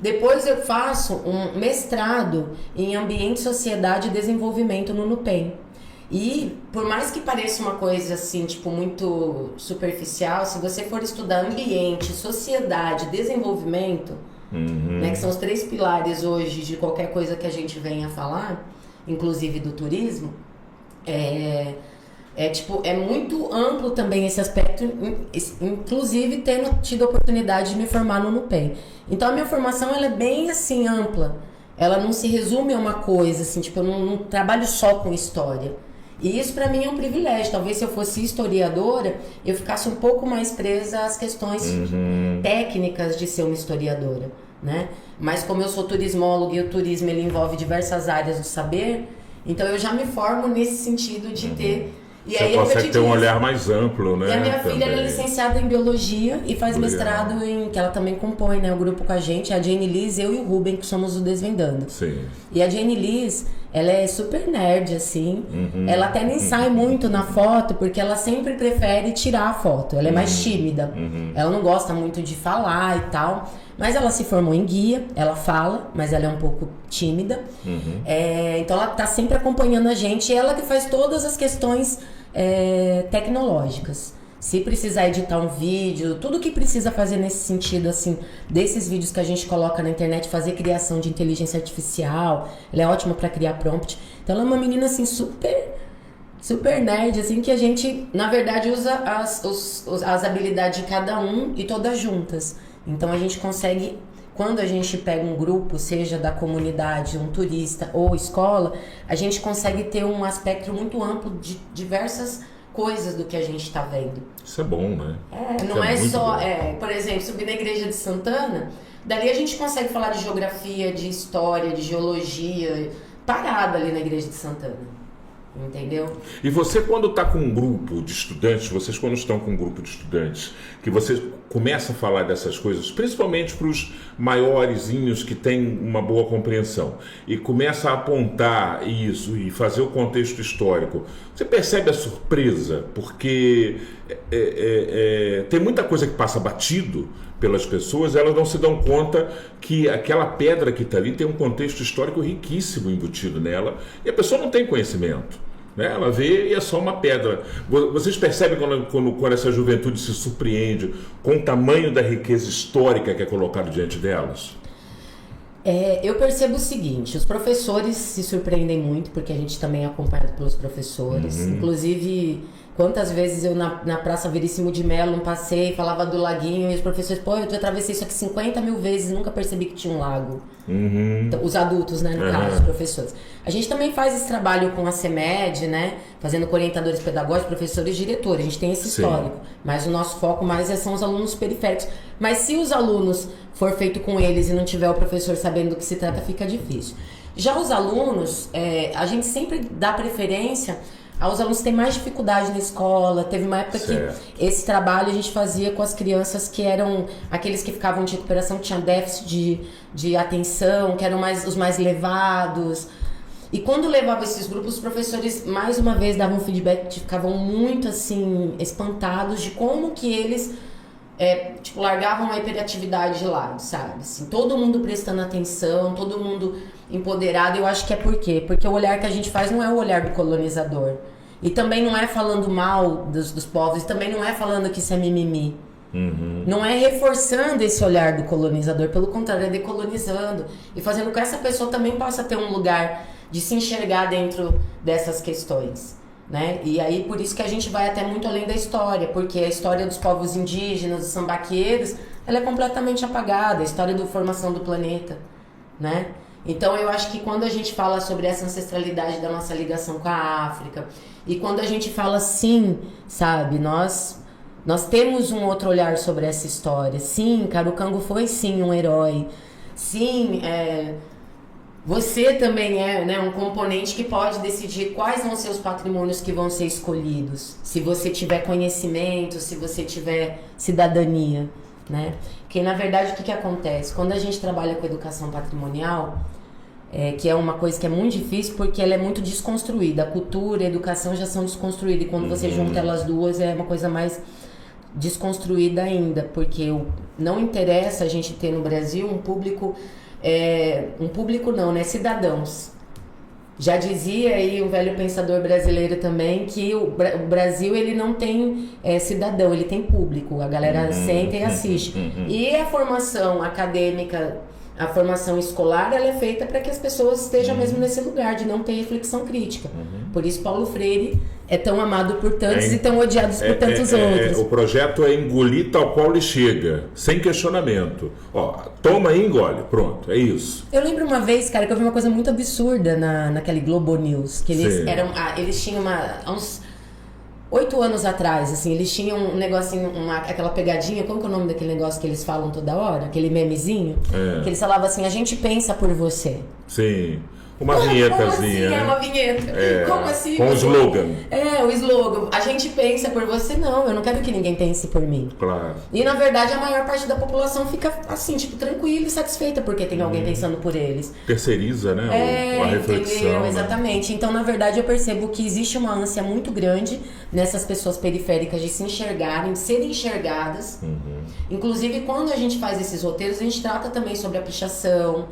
Depois eu faço um mestrado em Ambiente, Sociedade e Desenvolvimento no NUPEM. E, por mais que pareça uma coisa assim, tipo, muito superficial, se você for estudar ambiente, sociedade, desenvolvimento, né, que são os 3 pilares hoje de qualquer coisa que a gente venha falar, inclusive do turismo, é muito amplo também esse aspecto, inclusive tendo tido a oportunidade de me formar no NUPEM. Então a minha formação ela é bem assim ampla, ela não se resume a uma coisa, assim, tipo, eu não trabalho só com história. E isso para mim é um privilégio. Talvez se eu fosse historiadora, eu ficasse um pouco mais presa às questões técnicas de ser uma historiadora, né? Mas como eu sou turismóloga e o turismo ele envolve diversas áreas do saber, então eu já me formo nesse sentido de ter... E você aí consegue ter um olhar mais amplo, né? E a minha filha ela é licenciada em Biologia e faz mestrado que ela também compõe, né, o grupo com a gente, a Jane Liz, eu e o Ruben, que somos o Desvendando. Sim. E a Jane Liz, ela é super nerd, assim. Ela até nem sai muito na foto, porque ela sempre prefere tirar a foto. Ela é mais tímida. Ela não gosta muito de falar e tal. Mas ela se formou em guia, ela fala, mas ela é um pouco tímida. Então ela tá sempre acompanhando a gente. E ela que faz todas as questões tecnológicas. Se precisar editar um vídeo, tudo que precisa fazer nesse sentido, assim, desses vídeos que a gente coloca na internet, fazer criação de inteligência artificial, ela é ótima para criar prompt. Então ela é uma menina, assim, super nerd, assim, que a gente, na verdade, usa as habilidades de cada um e todas juntas. Então a gente consegue, quando a gente pega um grupo, seja da comunidade, um turista ou escola, a gente consegue ter um aspecto muito amplo de diversas coisas do que a gente está vendo. Isso é bom, né? Não é só, bom. Por exemplo, subir na igreja de Santana, dali a gente consegue falar de geografia, de história, de geologia, parado ali na igreja de Santana. Entendeu? E você, quando está com um grupo de estudantes, vocês quando estão com um grupo de estudantes, que você começa a falar dessas coisas, principalmente para os maiorzinhos que têm uma boa compreensão, e começa a apontar isso e fazer o contexto histórico, você percebe a surpresa? Porque tem muita coisa que passa batido pelas pessoas, elas não se dão conta que aquela pedra que está ali tem um contexto histórico riquíssimo embutido nela, e a pessoa não tem conhecimento. Ela vê e é só uma pedra. Vocês percebem quando essa juventude se surpreende com o tamanho da riqueza histórica que é colocado diante delas? Eu percebo o seguinte, os professores se surpreendem muito, porque a gente também é acompanhado pelos professores. Inclusive, quantas vezes eu na Praça Veríssimo de Melo passei, falava do laguinho, e os professores, eu já atravessei isso aqui 50 mil vezes, nunca percebi que tinha um lago. Então, os adultos, né, no caso, os professores. A gente também faz esse trabalho com a CEMED, né, fazendo com orientadores pedagógicos, professores e diretores. A gente tem esse histórico, mas o nosso foco mais são os alunos periféricos. Mas se os alunos for feito com eles e não tiver o professor sabendo do que se trata, fica difícil. Já os alunos, a gente sempre dá preferência aos alunos que têm mais dificuldade na escola. Teve uma época que esse trabalho a gente fazia com as crianças que eram aqueles que ficavam de recuperação, que tinham déficit de atenção, que eram os mais levados. E quando levava esses grupos, os professores, mais uma vez, davam feedback, ficavam muito, assim, espantados de como que eles largavam a hiperatividade de lado, sabe? Assim, todo mundo prestando atenção, todo mundo empoderado. Eu acho que é por quê? Porque o olhar que a gente faz não é o olhar do colonizador. E também não é falando mal dos povos, e também não é falando que isso é mimimi. Não é reforçando esse olhar do colonizador, pelo contrário, é decolonizando. E fazendo com que essa pessoa também possa ter um lugar de se enxergar dentro dessas questões. Né? E aí por isso que a gente vai até muito além da história, porque a história dos povos indígenas, dos sambaqueiros, ela é completamente apagada, a história da formação do planeta, né? Então eu acho que quando a gente fala sobre essa ancestralidade da nossa ligação com a África, e quando a gente fala sim, sabe, nós temos um outro olhar sobre essa história. Sim, Karukango foi sim um herói, sim, você também é, né, um componente que pode decidir quais vão ser os patrimônios que vão ser escolhidos. Se você tiver conhecimento, se você tiver cidadania, né? Porque, na verdade, o que acontece? Quando a gente trabalha com educação patrimonial, que é uma coisa que é muito difícil porque ela é muito desconstruída. A cultura e a educação já são desconstruídas. E quando você junta elas duas, é uma coisa mais desconstruída ainda. Porque não interessa a gente ter no Brasil um público... cidadãos. Já dizia aí um velho pensador brasileiro também que o Brasil ele não tem cidadão, ele tem público, a galera senta e assiste. E a formação acadêmica, a formação escolar, ela é feita para que as pessoas estejam mesmo nesse lugar de não ter reflexão crítica. Por isso Paulo Freire é tão amado por tantos e tão odiado por tantos outros. O projeto é engolir tal qual lhe chega, sem questionamento. Toma e engole, pronto, é isso. Eu lembro uma vez, cara, que eu vi uma coisa muito absurda naquele Globo News, que eles tinham há uns 8 anos atrás, assim, eles tinham um negocinho, aquela pegadinha, como que é o nome daquele negócio que eles falam toda hora? Aquele memezinho? Que eles falavam assim, a gente pensa por você. Sim. Uma vinhetazinha, como assim? né? É uma vinheta. Como assim? Com o slogan. O slogan. A gente pensa por você, não. Eu não quero que ninguém pense por mim. Claro. E, na verdade, a maior parte da população fica, assim, tipo, tranquila e satisfeita porque tem alguém pensando por eles. Terceiriza, né? Uma reflexão. Entendeu? Né? Exatamente. Então, na verdade, eu percebo que existe uma ânsia muito grande nessas pessoas periféricas de se enxergarem, de serem enxergadas. Inclusive, quando a gente faz esses roteiros, a gente trata também sobre a pichação,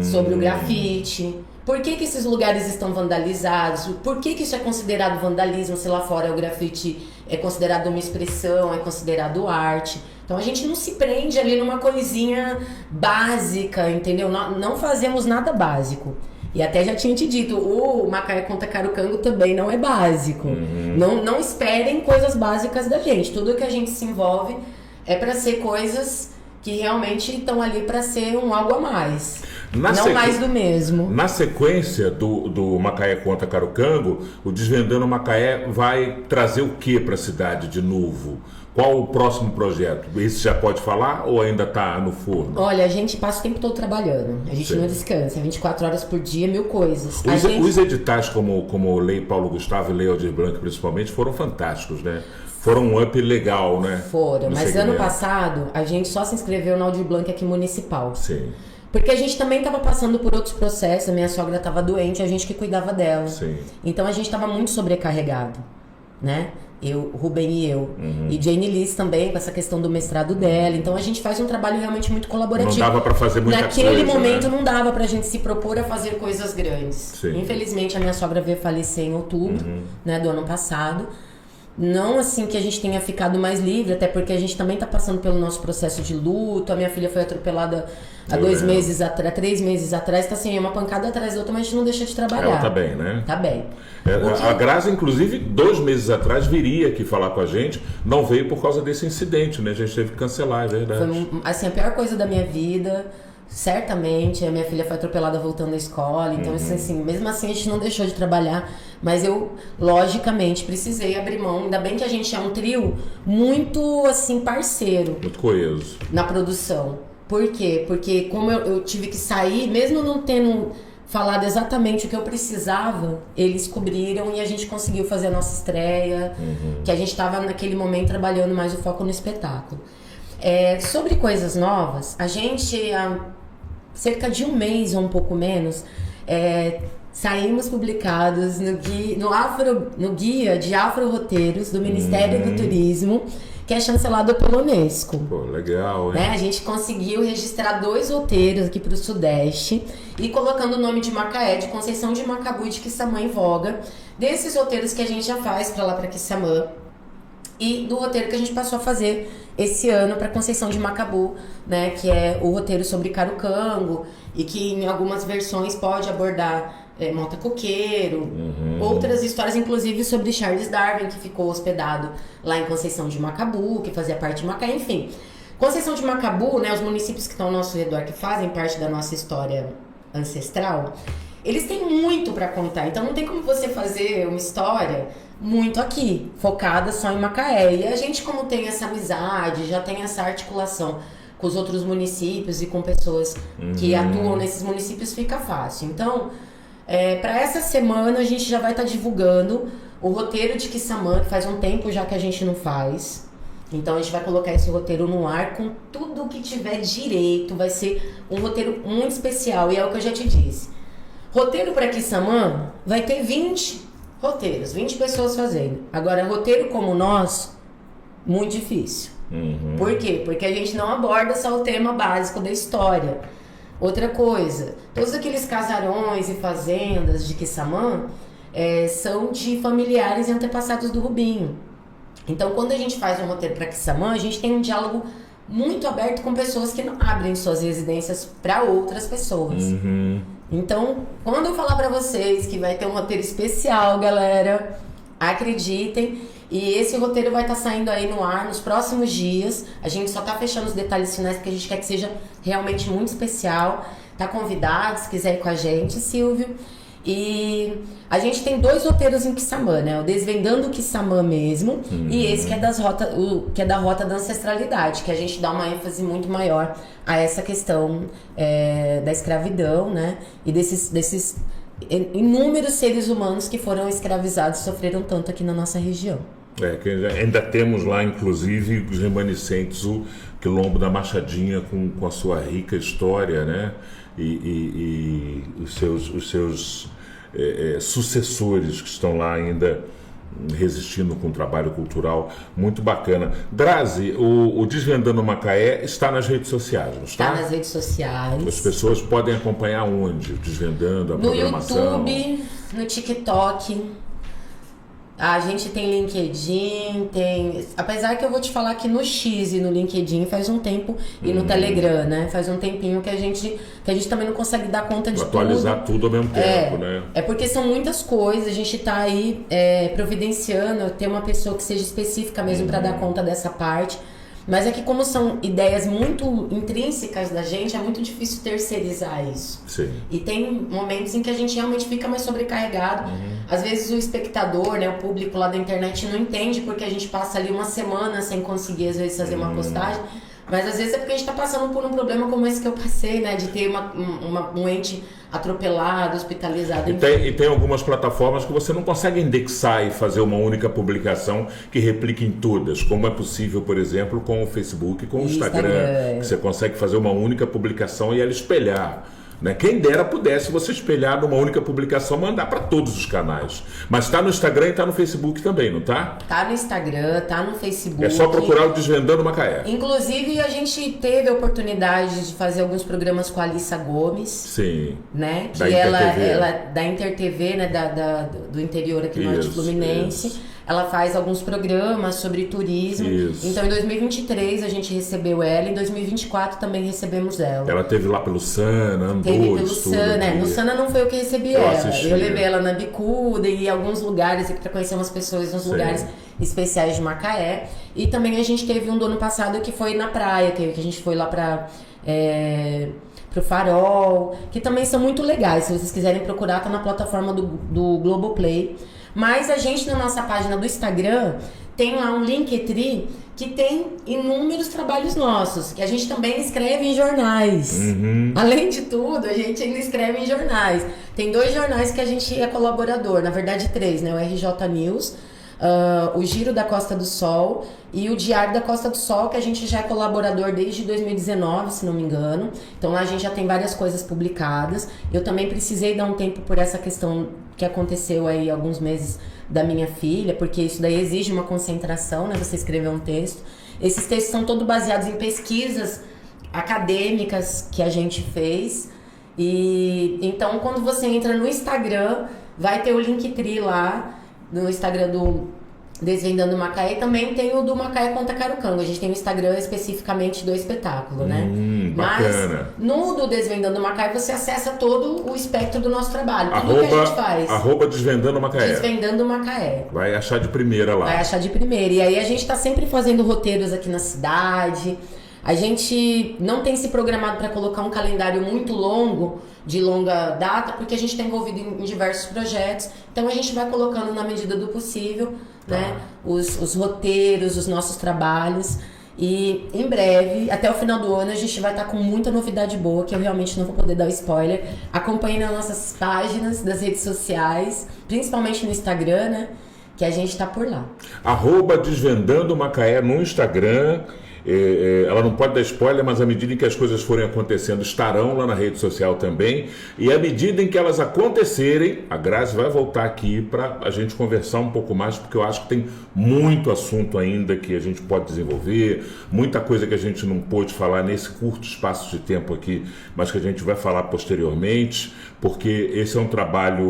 sobre o grafite. Por que esses lugares estão vandalizados? Por que isso é considerado vandalismo se lá fora o grafite é considerado uma expressão, é considerado arte. Então a gente não se prende ali numa coisinha básica, entendeu? Não fazemos nada básico. E até já tinha te dito, o Macaé Conta Carucango também não é básico. Não esperem coisas básicas da gente. Tudo que a gente se envolve é para ser coisas que realmente estão ali para ser um algo a mais. Mais do mesmo. Na sequência do Macaé Conta Carucango, o Desvendando Macaé vai trazer o que para a cidade de novo? Qual o próximo projeto? Esse já pode falar ou ainda está no forno? Olha, a gente passa o tempo todo trabalhando. A gente não descansa. 24 horas por dia, 1000 coisas. Os editais como Lei Paulo Gustavo e Lei Aldir Blanc, principalmente, foram fantásticos, né? Foram um up legal, né? Foram, mas ano passado a gente só se inscreveu na Aldir Blanc aqui municipal. Sim. Porque a gente também estava passando por outros processos, a minha sogra estava doente, a gente que cuidava dela. Sim. Então a gente estava muito sobrecarregado, né? Rubem e eu. E Jane Liz também, com essa questão do mestrado dela. Então a gente faz um trabalho realmente muito colaborativo. Não dava para fazer muita coisa. Naquele momento não dava pra gente se propor a fazer coisas grandes. Sim. Infelizmente a minha sogra veio falecer em outubro, né, do ano passado. Não assim que a gente tenha ficado mais livre, até porque a gente também tá passando pelo nosso processo de luto. A minha filha foi atropelada há 3 meses atrás. Tá assim, uma pancada atrás da outra, mas a gente não deixa de trabalhar. Ela tá bem, né? Tá bem. A Grazi, inclusive, 2 meses atrás viria aqui falar com a gente. Não veio por causa desse incidente, né? A gente teve que cancelar, é verdade. Foi assim, a pior coisa da minha vida. Certamente, a minha filha foi atropelada voltando à escola. Então, assim, mesmo assim, a gente não deixou de trabalhar. Mas eu, logicamente, precisei abrir mão. Ainda bem que a gente é um trio muito, assim, parceiro. Muito coeso. Na produção. Por quê? Porque como eu tive que sair, mesmo não tendo falado exatamente o que eu precisava, eles cobriram e a gente conseguiu fazer a nossa estreia. Que a gente estava, naquele momento, trabalhando mais o foco no espetáculo. Sobre coisas novas, a gente, há cerca de 1 mês ou um pouco menos, saímos publicados no Guia de Afro-Roteiros do Ministério do Turismo, que é chancelado pela Unesco. Pô, legal, hein? A gente conseguiu registrar 2 roteiros aqui para o Sudeste e colocando o nome de Macaé, de Conceição de Macabu e de Quissamã em voga, desses roteiros que a gente já faz para lá, para Quissamã, e do roteiro que a gente passou a fazer esse ano para Conceição de Macabu, né, que é o roteiro sobre Carucango e que em algumas versões pode abordar Mota Coqueiro, outras histórias, inclusive sobre Charles Darwin, que ficou hospedado lá em Conceição de Macabu, que fazia parte de Macaé, enfim. Conceição de Macabu, né, os municípios que estão ao nosso redor, que fazem parte da nossa história ancestral, eles têm muito para contar, então não tem como você fazer uma história muito aqui, focada só em Macaé. E a gente, como tem essa amizade, já tem essa articulação com os outros municípios e com pessoas que atuam nesses municípios, fica fácil. Então, para essa semana a gente já vai estar divulgando o roteiro de Quissamã, que faz um tempo já que a gente não faz. Então a gente vai colocar esse roteiro no ar com tudo o que tiver direito. Vai ser um roteiro muito especial, e é o que eu já te disse. Roteiro para Quissamã vai ter 20 roteiros, 20 pessoas fazendo. Agora, roteiro como o nosso, muito difícil. Por quê? Porque a gente não aborda só o tema básico da história. Outra coisa, todos aqueles casarões e fazendas de Quissamã são de familiares e antepassados do Rubinho. Então, quando a gente faz um roteiro para Quissamã, a gente tem um diálogo muito aberto com pessoas que não abrem suas residências para outras pessoas. Então, quando eu falar para vocês que vai ter um roteiro especial, galera, acreditem. E esse roteiro vai estar saindo aí no ar nos próximos dias. A gente só tá fechando os detalhes finais porque a gente quer que seja realmente muito especial. Tá convidado, se quiser ir com a gente, Silvio. E a gente tem 2 roteiros em Quissamã, né? O Desvendando Quissamã mesmo, e esse que é da Rota da Ancestralidade, que a gente dá uma ênfase muito maior a essa questão da escravidão, né? E desses inúmeros seres humanos que foram escravizados e sofreram tanto aqui na nossa região. Que ainda temos lá, inclusive, os remanescentes, o Quilombo da Machadinha com a sua rica história, né? E os seus sucessores que estão lá ainda resistindo com um trabalho cultural muito bacana. Grazi, o Desvendando Macaé está nas redes sociais, não está? Está nas redes sociais. As pessoas podem acompanhar onde? Desvendando, a programação? No YouTube, no TikTok. A gente tem LinkedIn, apesar que eu vou te falar que no X e no LinkedIn faz um tempo, e no Telegram, né? Faz um tempinho que a gente também não consegue dar conta de atualizar tudo ao mesmo tempo, né? É porque são muitas coisas, a gente tá aí providenciando, ter uma pessoa que seja específica mesmo para dar conta dessa parte. Mas é que como são ideias muito intrínsecas da gente, é muito difícil terceirizar isso. Sim. E tem momentos em que a gente realmente fica mais sobrecarregado. Às vezes o espectador, né, o público lá da internet não entende porque a gente passa ali uma semana sem conseguir, às vezes, fazer uma postagem. Mas às vezes é porque a gente tá passando por um problema como esse que eu passei, né? De ter um ente atropelado, hospitalizado. E tem algumas plataformas que você não consegue indexar e fazer uma única publicação que replique em todas, como é possível, por exemplo, com o Facebook, com o Instagram, que você consegue fazer uma única publicação e ela espelhar. Né? Quem dera pudesse você espelhar numa única publicação, mandar para todos os canais. Mas está no Instagram e está no Facebook também, não tá? Tá no Instagram, tá no Facebook. É só procurar o Desvendando Macaé. Inclusive, a gente teve a oportunidade de fazer alguns programas com a Alissa Gomes. Sim. Né? Que da ela InterTV. Da InterTV, né? Do interior aqui no Norte Fluminense. Isso. Ela faz alguns programas sobre turismo. Isso. Então, em 2023, a gente recebeu ela. Em 2024, também recebemos ela. Ela teve lá pelo Sana, andou. Teve pelo Sana, né? No Sana não foi eu que recebi ela. Eu levei ela na Bicuda e em alguns lugares aqui para conhecer umas pessoas nos lugares especiais de Macaé. E também a gente teve um do ano passado que foi na praia, que a gente foi lá para pro Farol, que também são muito legais. Se vocês quiserem procurar, tá na plataforma do Globoplay. Mas a gente, na nossa página do Instagram, tem lá um Linktree que tem inúmeros trabalhos nossos, que a gente também escreve em jornais. Além de tudo, a gente ainda escreve em jornais. Tem 2 jornais que a gente é colaborador, na verdade 3, né? O RJ News, o Giro da Costa do Sol e o Diário da Costa do Sol, que a gente já é colaborador desde 2019, se não me engano. Então lá a gente já tem várias coisas publicadas. Eu também precisei dar um tempo por essa questão que aconteceu aí alguns meses da minha filha, porque isso daí exige uma concentração, né? Você escrever um texto. Esses textos são todos baseados em pesquisas acadêmicas que a gente fez. E então, quando você entra no Instagram, vai ter o Linktree lá, no Instagram do Desvendando Macaé, também tem o do Macaé Conta Carucanga. A gente tem o Instagram especificamente do espetáculo, né? Bacana. Mas no do Desvendando Macaé você acessa todo o espectro do nosso trabalho. Tudo que a gente faz. Desvendando Macaé. Desvendando Macaé. Vai achar de primeira lá. Vai achar de primeira. E aí a gente tá sempre fazendo roteiros aqui na cidade. A gente não tem se programado para colocar um calendário muito longo, de longa data, porque a gente está envolvido em diversos projetos. Então a gente vai colocando na medida do possível, né, os roteiros, os nossos trabalhos. E em breve, até o final do ano, a gente vai estar com muita novidade boa, que eu realmente não vou poder dar spoiler. Acompanhe nas nossas páginas das redes sociais, principalmente no Instagram, né, que a gente está por lá. @Desvendando Macaé no Instagram. Ela não pode dar spoiler, mas à medida em que as coisas forem acontecendo, estarão lá na rede social também. E à medida em que elas acontecerem, a Grazi vai voltar aqui para a gente conversar um pouco mais, porque eu acho que tem muito assunto ainda que a gente pode desenvolver, muita coisa que a gente não pôde falar nesse curto espaço de tempo aqui, mas que a gente vai falar posteriormente, porque esse é um trabalho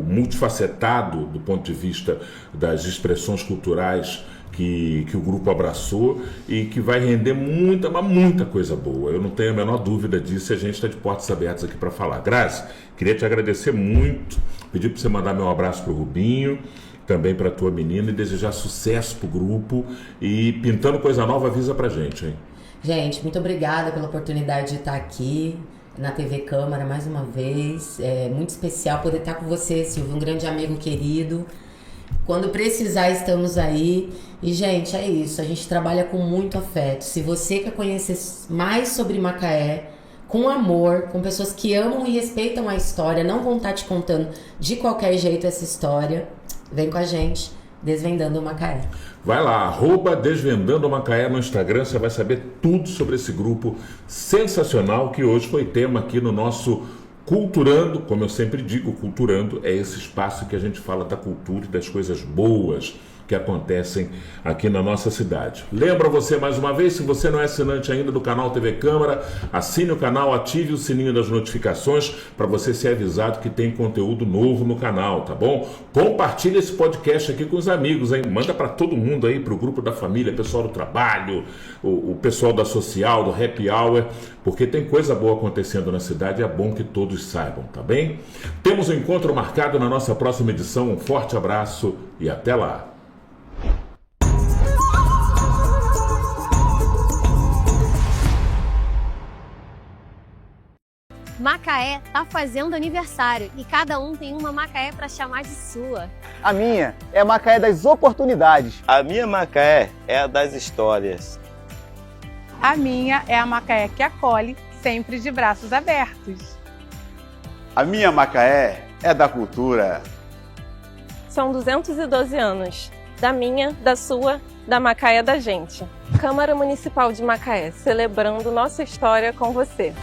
multifacetado do ponto de vista das expressões culturais que o grupo abraçou e que vai render muita coisa boa. Eu não tenho a menor dúvida disso e a gente está de portas abertas aqui para falar. Grazi, queria te agradecer muito, pedir para você mandar meu abraço para o Rubinho, também para a tua menina e desejar sucesso para o grupo e pintando coisa nova, avisa para gente, hein? Gente, muito obrigada pela oportunidade de estar aqui na TV Câmara mais uma vez. É muito especial poder estar com você, Silvio, um grande amigo querido. Quando precisar, estamos aí. E, gente, é isso. A gente trabalha com muito afeto. Se você quer conhecer mais sobre Macaé, com amor, com pessoas que amam e respeitam a história, não vão estar te contando de qualquer jeito essa história, vem com a gente, Desvendando Macaé. Vai lá, @Desvendando Macaé no Instagram, você vai saber tudo sobre esse grupo sensacional que hoje foi tema aqui no nosso Culturando. Como eu sempre digo, Culturando é esse espaço que a gente fala da cultura e das coisas boas que acontecem aqui na nossa cidade. Lembra você mais uma vez, se você não é assinante ainda do canal TV Câmara, assine o canal, ative o sininho das notificações para você ser avisado que tem conteúdo novo no canal, tá bom? Compartilha esse podcast aqui com os amigos, hein? Manda para todo mundo aí, para o grupo da família, pessoal do trabalho, o pessoal da social, do happy hour, porque tem coisa boa acontecendo na cidade e é bom que todos saibam, tá bem? Temos um encontro marcado na nossa próxima edição. Um forte abraço e até lá! Macaé tá fazendo aniversário e cada um tem uma Macaé para chamar de sua. A minha é a Macaé das oportunidades. A minha Macaé é a das histórias. A minha é a Macaé que acolhe, sempre de braços abertos. A minha Macaé é da cultura. São 212 anos. Da minha, da sua, da Macaé da gente. Câmara Municipal de Macaé, celebrando nossa história com você.